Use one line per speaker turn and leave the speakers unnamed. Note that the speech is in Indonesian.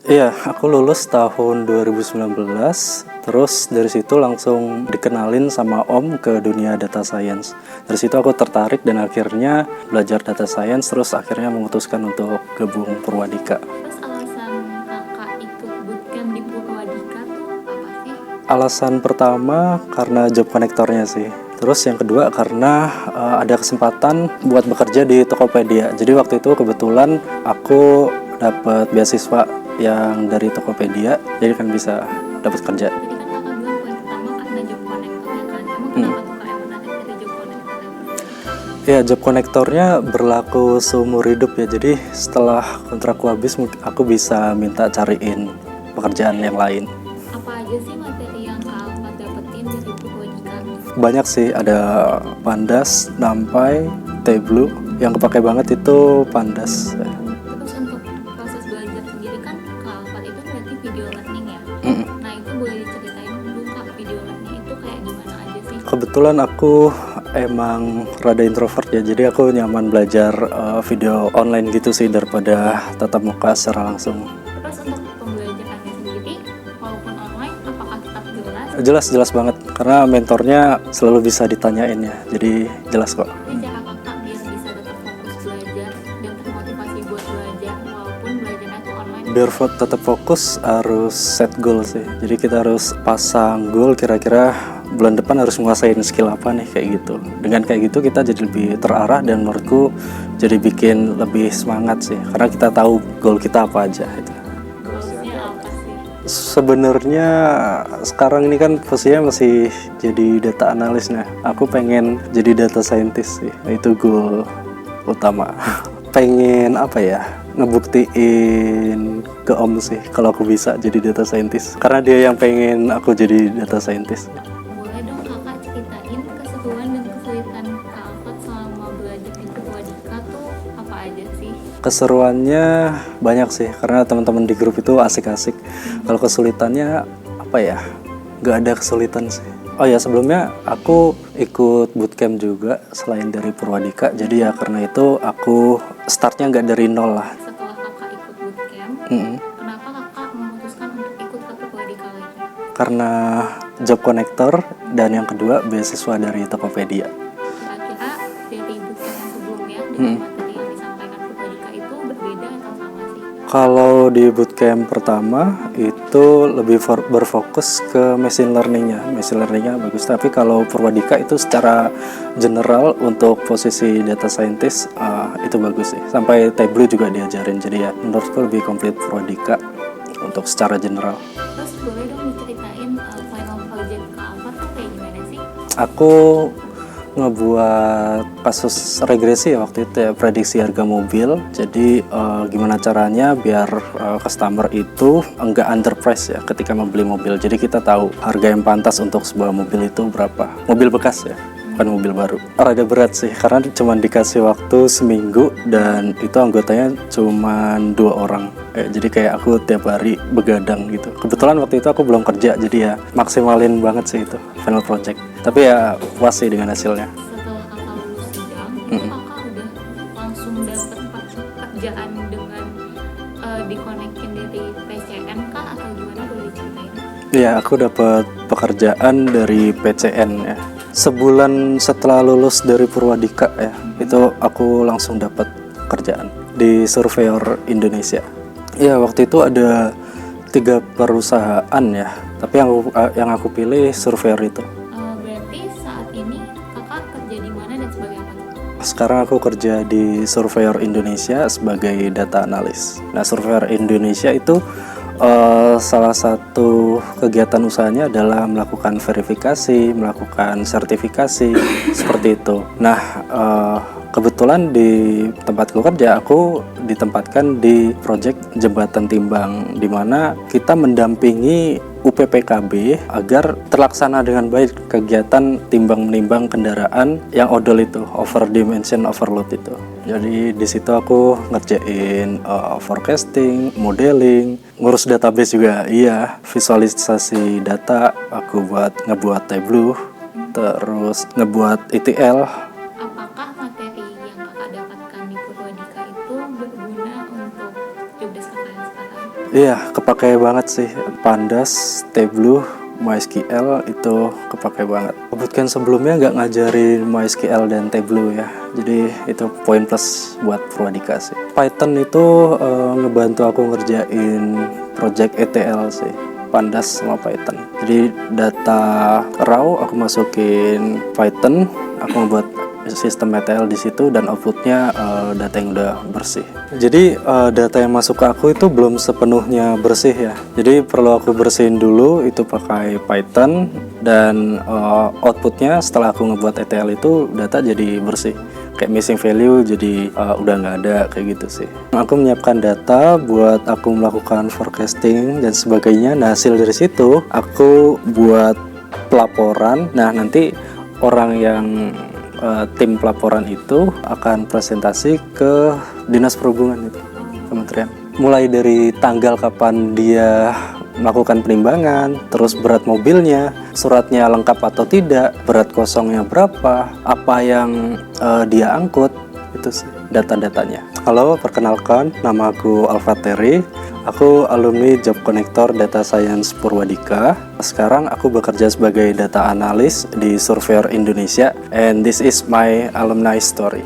Iya, aku lulus tahun 2019, terus dari situ langsung dikenalin sama Om ke dunia data science. Dari situ aku tertarik dan akhirnya belajar data science, terus akhirnya memutuskan untuk gabung Purwadika.
Terus alasan kakak ikut bootcamp di Purwadika tuh apa sih?
Alasan pertama karena job konektornya sih. Terus yang kedua karena ada kesempatan buat bekerja di Tokopedia. Jadi waktu itu kebetulan aku dapat beasiswa yang dari Tokopedia, jadi kan bisa dapat kerja.
Tadi kan kakak bilang poin pertama karena job connector ya kan. Emang kenapa tuh kak yang menarik dari job connector yang Purwadika?
Ya, job konektornya berlaku seumur hidup ya. Jadi setelah kontrakku habis, aku bisa minta cariin pekerjaan yang lain.
Apa aja sih materi yang kak Alfat dapetin dari Purwadika?
Banyak sih, ada Pandas, NumPy, Tableau. Yang kepake banget itu Pandas.
Terus untuk proses belajar sendiri kan kak Alfat itu berarti video learning ya. Nah itu boleh diceritain dulu kak, video learning itu kayak gimana aja sih?
Kebetulan aku emang rada introvert ya, jadi aku nyaman belajar video online gitu sih daripada tatap muka secara langsung.
Terus untuk pembelajarannya sendiri, walaupun online, apakah tetap jelas?
Jelas banget, karena mentornya selalu bisa ditanyain ya, jadi jelas kok.
Ini cara kakak biar bisa tetap fokus belajar dan termotivasi buat belajar walaupun belajarnya tuh online.
Biar tetap fokus harus set goal sih, jadi kita harus pasang goal kira-kira bulan depan harus menguasain skill apa nih, kayak gitu. Dengan kayak gitu kita jadi lebih terarah dan menurutku jadi bikin lebih semangat sih, karena kita tahu goal kita apa aja itu.
Goalsnya apa sih?
Sebenarnya sekarang ini kan posisinya masih jadi data analis. Nah, aku pengen jadi data scientist sih, itu goal utama. Pengen apa ya, ngebuktiin ke Om sih kalau aku bisa jadi data scientist, karena dia yang pengen aku jadi data scientist.
Boleh dong kakak ceritain keseruan dan kesulitan kak Alfat selama belajar di Purwadika tuh apa aja sih?
Keseruannya banyak sih, karena teman-teman di grup itu asik-asik. Kalau kesulitannya apa ya, nggak ada kesulitan sih. Oh ya, sebelumnya aku ikut bootcamp juga selain dari Purwadika, jadi ya karena itu aku startnya nggak dari nol lah.
Setelah kakak ikut bootcamp, kenapa kakak memutuskan untuk ikut ke Purwadika lagi?
Karena job connector dan yang kedua beasiswa dari Tokopedia.
Kira-kira dari bootcamp yang sebelumnya dengan materi yang disampaikan Purwadika itu berbeda atau sama sih?
Kalau di bootcamp pertama itu lebih berfokus ke machine learningnya bagus. Tapi kalau Purwadika itu secara general untuk posisi data scientist itu bagus sih. Sampai Tableau juga diajarin. Jadi ya menurutku lebih komplit Purwadika untuk secara general.
Terus boleh dong diceritain final project Kak Alfat tuh kayak gimana sih?
Aku ngebuat kasus regresi ya waktu itu ya, prediksi harga mobil. Jadi gimana caranya biar customer itu enggak underprice ya ketika membeli mobil. Jadi kita tahu harga yang pantas untuk sebuah mobil itu berapa. Mobil bekas ya, bukan mobil baru. Rada berat sih karena cuma dikasih waktu seminggu dan itu anggotanya cuma 2 orang. Jadi kayak aku tiap hari begadang gitu. Kebetulan waktu itu aku belum kerja, jadi ya maksimalin banget sih itu final project. Tapi ya puas sih dengan hasilnya.
Setelah kakak lulus sidang, itu kakak udah langsung dapet pekerjaan dengan dikonekin dari PCN kah atau gimana, boleh diceritain?
Iya, aku dapat pekerjaan dari PCN ya. Sebulan setelah lulus dari Purwadika ya, itu aku langsung dapat kerjaan di Surveyor Indonesia. Ya, waktu itu ada 3 perusahaan ya, tapi yang aku pilih Surveyor itu.
Berarti saat ini kakak kerja di mana dan sebagai apa tuh?
Sekarang aku kerja di Surveyor Indonesia sebagai data analis. Nah, Surveyor Indonesia itu salah satu kegiatan usahanya adalah melakukan verifikasi, melakukan sertifikasi, seperti itu. Nah, kebetulan di tempatku kerja, aku ditempatkan di proyek jembatan timbang, di mana kita mendampingi UPPKB agar terlaksana dengan baik kegiatan timbang-menimbang kendaraan yang odol itu, over dimension overload itu. Jadi di situ aku ngerjain forecasting, modeling, ngurus database juga, iya, visualisasi data, aku ngebuat Tableau, terus ngebuat ETL.
Apakah materi yang kakak dapatkan di Purwadika itu berguna untuk jobdesk kakak yang sekarang?
Iya, kepake banget sih. Pandas, Tableau, MySQL itu kepake banget. Kebetulan sebelumnya nggak ngajarin MySQL dan Tableau ya, jadi itu poin plus buat Purwadika sih. Python itu ngebantu aku ngerjain project ETL sih, Pandas sama Python. Jadi data raw aku masukin Python, aku ngebuat sistem ETL di situ dan outputnya data yang udah bersih. Jadi data yang masuk ke aku itu belum sepenuhnya bersih ya. Jadi perlu aku bersihin dulu itu pakai Python dan outputnya setelah aku ngebuat ETL itu data jadi bersih. Kayak missing value jadi udah nggak ada kayak gitu sih. Aku menyiapkan data buat aku melakukan forecasting dan sebagainya. Nah hasil dari situ aku buat pelaporan. Nah nanti orang yang tim pelaporan itu akan presentasi ke Dinas Perhubungan itu, kementerian. Mulai dari tanggal kapan dia melakukan penimbangan, terus berat mobilnya, suratnya lengkap atau tidak, berat kosongnya berapa, apa yang dia angkut, itu sih data-datanya. Halo, perkenalkan, nama aku Alfateri. Aku alumni Job Connector Data Science Purwadika. Sekarang aku bekerja sebagai data analis di Surveyor Indonesia, and this is my alumni story.